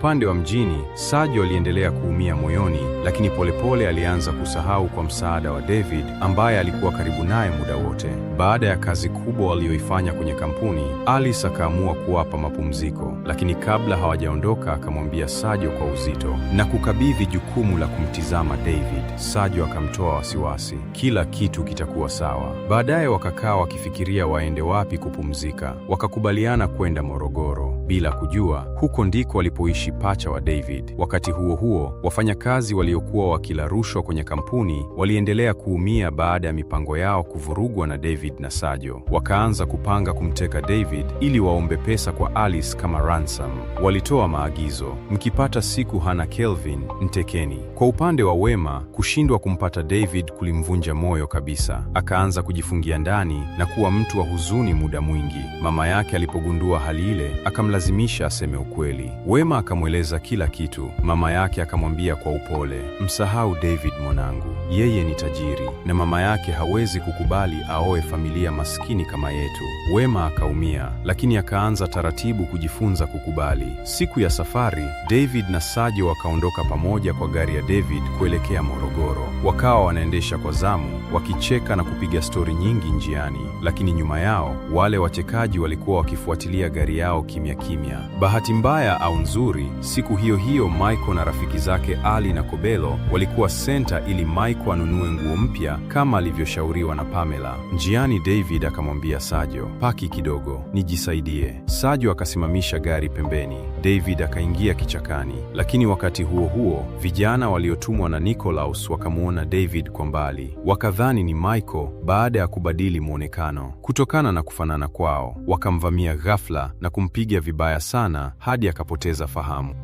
Upande wa mjini, Sajo aliendelea kuumia moyoni, lakini polepole alianza kusahau kwa msaada wa David ambaye alikuwa karibu naye muda wote. Baada ya kazi kubwa aliyoifanya kwenye kampuni, Alice akaamua kuwapa mapumziko, lakini kabla hawajaondoka akamwambia Sajo kwa uzito na kukabidhi jukumu la kumtizama David. Sajo akamtoa wasiwasi, kila kitu kitakuwa sawa. Baadaye wakakaa wakifikiria waende wapi kupumzika. Wakakubaliana kwenda Morogoro, bila kujua huko ndiko walipoishi pacha wa David. Wakati huo huo, wafanyakazi waliokuwa wakila rushwa kwenye kampuni waliendelea kuumia baada ya mipango yao kuvurugwa na David na Sajo. Wakaanza kupanga kumteka David ili waombe pesa kwa Alice kama ransom. Walitoa maagizo, mkipata siku hana Kelvin, mtekeni. Kwa upande wa Wema, kushindwa kumpata David kulimvunja moyo kabisa. Akaanza kujifungia ndani na kuwa mtu wa huzuni muda mwingi. Mama yake alipogundua hali ile, akamlazimisha aseme ukweli. Wema akamweleza kila kitu. Mama yake akamwambia kwa upole, msahau David mwanangu, yeye ni tajiri na mama yake hawezi kukubali aoe familia maskini kama yetu. Wema akaumia, lakini akaanza taratibu kujifunza kukubali. Siku ya safari, David na Sajo wakaondoka pamoja kwa gari ya David kuelekea Morogoro. Wakawa wanaendesha kwa zamu, wakicheka na kupiga stori nyingi njiani, lakini nyuma yao wale wachekaji walikuwa wakifuatilia gari yao kimya kimya. Bahati mbaya au nzuri, siku hiyo hiyo Michael na rafiki zake Ali na Kobelo walikuwa senta ili Michael anunue nguo mpya kama alivyoshauriwa na Pamela. Njiani David akamwambia Sajo, paki kidogo, nijisaidie. Sajo akasimamisha gari pembeni. David akaingia kichakani, lakini wakati huo huo vijana waliotumwa na Nicolaus wakamuona David kwa mbali. Wakadhani ni Michael baada ya kubadili muonekano. Kutokana na kufanana kwao, wakamvamia ghafla na kumpiga vibaya sana hadi akapoteza fahamu.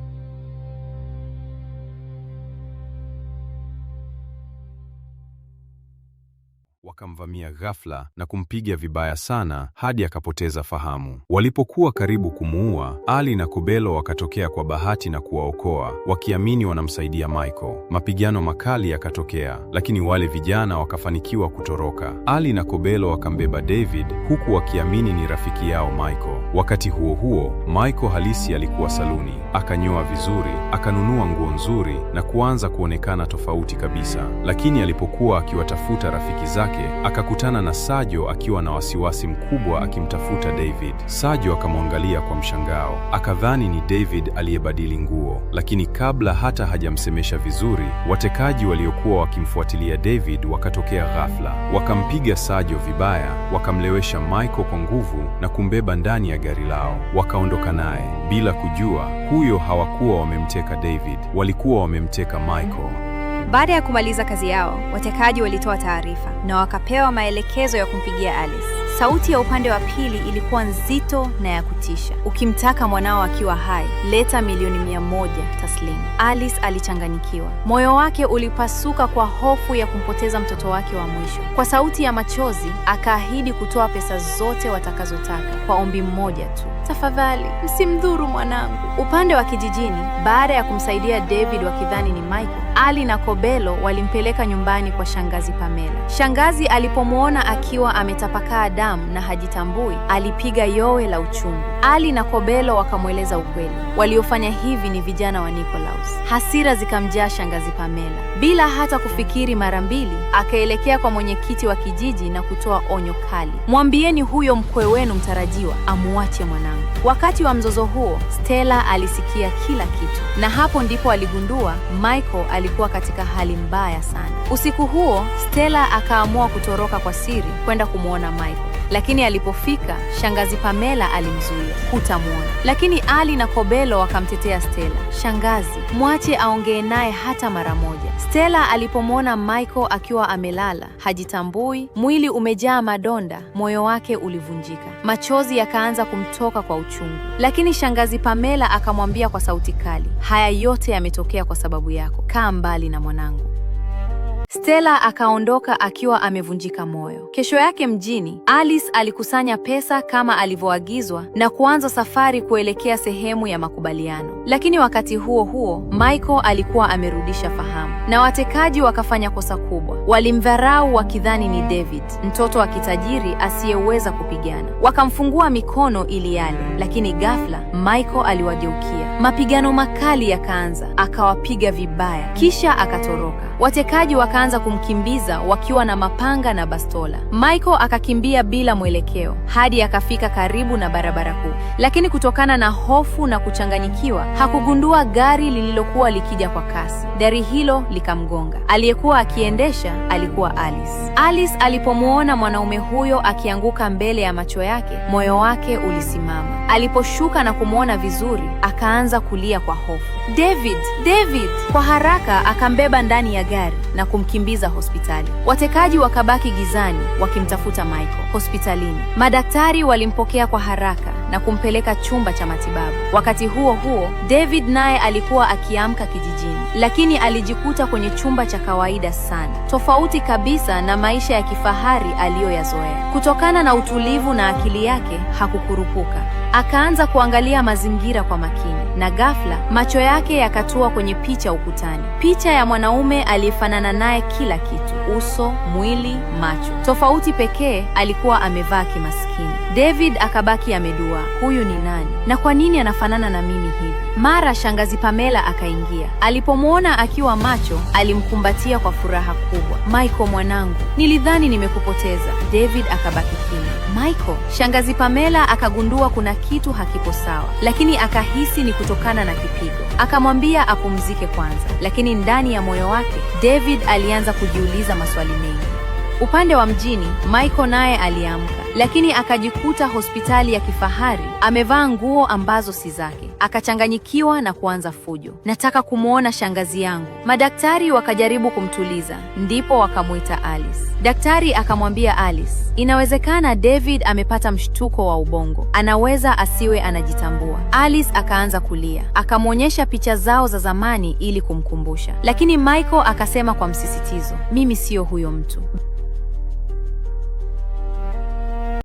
Walipokuwa karibu kumuua, Ali na Kobelo wakatokea kwa bahati na kuwaokoa, wakiamini wanamsaidia Michael. Mapigano makali yakatokea, lakini wale vijana wakafanikiwa kutoroka. Ali na Kobelo wakambeba David huku wakiamini ni rafiki yao Michael. Wakati huo huo, Michael halisi alikuwa saluni, akanyoa vizuri, akanunua nguo nzuri na kuanza kuonekana tofauti kabisa. Lakini alipokuwa akiwatafuta rafiki zake, akakutana na Sajo akiwa na wasiwasi mkubwa akimtafuta David. Sajo akamwangalia kwa mshangao, akadhani ni David aliyebadili nguo, lakini kabla hata hajamsemesha vizuri, watekaji waliokuwa wakimfuatilia David wakatokea ghafla. Wakampiga Sajo vibaya, wakamlewesha Michael kwa nguvu na kumbeba ndani ya gari lao. Wakaondoka naye bila kujua huyo hawakuwa wamemteka David, walikuwa wamemteka Michael. Baada ya kumaliza kazi yao, watekaji walitoa taarifa na wakapewa maelekezo ya kumpigia Alice. Sauti ya upande wa pili ilikuwa nzito na ya kutisha. Ukimtaka mwanao akiwa hai, leta milioni 100 taslimu. Alice alichanganyikiwa. Moyo wake ulipasuka kwa hofu ya kumpoteza mtoto wake wa mwisho. Kwa sauti ya machozi, akaahidi kutoa pesa zote watakazotaka kwa ombi mmoja tu. Tafadhali, msimdhuru mwanangu. Upande wa kijijini, baada ya kumsaidia David wakidhani ni Michael, Ali na Kobelo walimpeleka nyumbani kwa shangazi Pamela. Shangazi alipomuona akiwa ametapakaa damu na hajitambui, alipiga yowe la uchungu. Ali na Kobelo wakamweleza ukweli. Waliofanya hivi ni vijana wa Nicolaus. Hasira zikamjaa shangazi Pamela. Bila hata kufikiri mara mbili, akaelekea kwa mwenyekiti wa kijiji na kutoa onyo kali. Mwambieni huyo mkwe wenu mtarajiwa amuache mwanangu. Wakati wa mzozo huo, Stella alisikia kila kitu. Na hapo ndipo aligundua Michael alikuwa katika hali mbaya sana. Usiku huo, Stella akaamua kutoroka kwa siri kwenda kumuona Michael. Lakini alipofika, shangazi Pamela alimzuia, hutamuona. Lakini Ali na Kobelo wakamtetea Stella. Shangazi, mwache aongee naye hata mara moja. Stella alipomwona Michael akiwa amelala, hajitambui, mwili umejaa madonda, moyo wake ulivunjika. Machozi yakaanza kumtoka kwa uchungu. Lakini shangazi Pamela akamwambia kwa sauti kali, haya yote yametokea kwa sababu yako. Kaa mbali na mwanangu. Stella akaondoka akiwa amevunjika moyo. Kesho yake mjini, Alice alikusanya pesa kama alivyoagizwa na kuanza safari kuelekea sehemu ya makubaliano. Lakini wakati huo huo, Michael alikuwa amerudisha fahamu na watekaji wakafanya kosa kubwa. Walimdharau wakidhani ni David, mtoto wa kitajiri asiyeweza kupigana. Wakamfungua mikono ili ale, lakini ghafla Michael aliwageukia. Mapigano makali yakaanza, akawapiga vibaya, kisha akatoroka. Watekaji wakaanza kumkimbiza wakiwa na mapanga na bastola. Michael akakimbia bila mwelekeo hadi akafika karibu na barabara kuu, lakini kutokana na hofu na kuchanganyikiwa hakugundua gari lililokuwa likija kwa kasi. Gari hilo likamgonga. Aliyekuwa akiendesha alikuwa Alice. Alice alipomuona mwanaume huyo akianguka mbele ya macho yake, moyo wake ulisimama. Aliposhuka na kumwona vizuri, akaanza kulia kwa hofu. David! David! Kwa haraka akambeba ndani ya gari na kumkimbiza hospitali. Watekaji wakabaki gizani wakimtafuta Michael hospitalini. Madaktari walimpokea kwa haraka na kumpeleka chumba cha matibabu. Wakati huo huo, David naye alikuwa akiamka kijijini, lakini alijikuta kwenye chumba cha kawaida sana, tofauti kabisa na maisha ya kifahari aliyoyazoea. Kutokana na utulivu na akili yake, hakukurupuka. Akaanza kuangalia mazingira kwa makini, na ghafla macho yake yakatua kwenye picha ukutani. Picha ya mwanaume aliyefanana naye kila kitu: uso, mwili, macho. Tofauti pekee, alikuwa amevaa kimaskini. David akabaki amedua, huyu ni nani? Na kwa nini anafanana na mimi hivi? Mara shangazi Pamela akaingia. Alipomwona akiwa macho, alimkumbatia kwa furaha kubwa. Michael mwanangu, nilidhani nimekupoteza. David akabaki kimya. Michael, shangazi Pamela akagundua kuna kitu hakipo sawa, lakini akahisi ni kutokana na kipigo. Akamwambia apumzike kwanza, lakini ndani ya moyo wake David alianza kujiuliza maswali mengi. Upande wa mjini, Michael naye aliamka, lakini akajikuta hospitali ya kifahari, amevaa nguo ambazo si zake. Akachanganyikiwa na kuanza fujo. Nataka kumwona shangazi yangu. Madaktari wakajaribu kumtuliza, ndipo wakamwita Alice. Daktari akamwambia Alice, inawezekana David amepata mshtuko wa ubongo, anaweza asiwe anajitambua. Alice akaanza kulia, akamwonyesha picha zao za zamani ili kumkumbusha, lakini Michael akasema kwa msisitizo, mimi sio huyo mtu.